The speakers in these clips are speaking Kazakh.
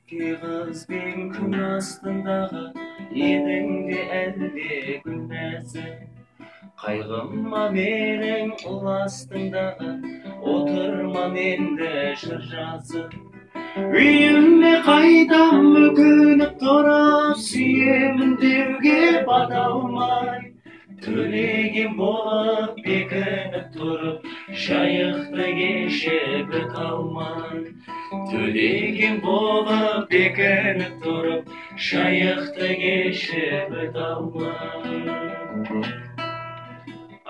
Kızbin күн астындағы едіңде әлде күлмәсін қайғыма менің ұл астындағы отырма менде жыр жазып үйіме қайтам өкініп тұрып сүйемін деуге бата алмай төлеген болып бекініп тұрып жайықты кешіп өте алмай төлеген болып бекініп тұрып жайықты кешіп өте алмай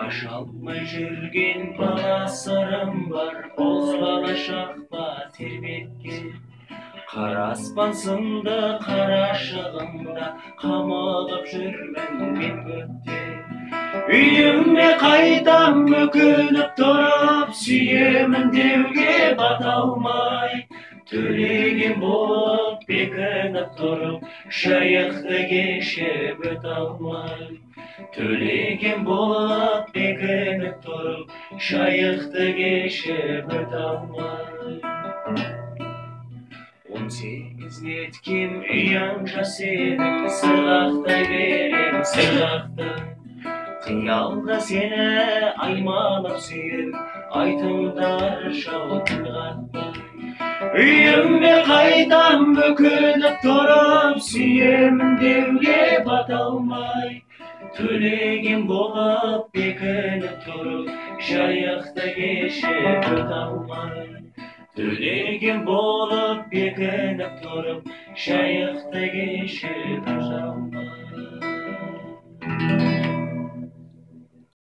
аша алмай жүрген бала сырым бар бозбала шақпа тербеткен қара аспан сынды қарашығында қамалып жүрмін мен көптен үйіме қайтам өкініп тұрып сүйемін деуге бата алмай төлеген болып бекініп тұрып жайықты кешіп өте алмай төлеген болып бекініп тұрып жайықты кешіп өте алмай 18 неткен ұяң жас едің сырғақтай берем сырғақты қиялда сені аймалап сүйем айтыңдар жау тіл қатпай үйіме қайтам өкініп тұрып сүйемін деуге бата алмай төлеген болып бекініп тұрып жайықты кешіп өте алмай төлеген болып бекініп тұрып жайықты кешіп өте алмай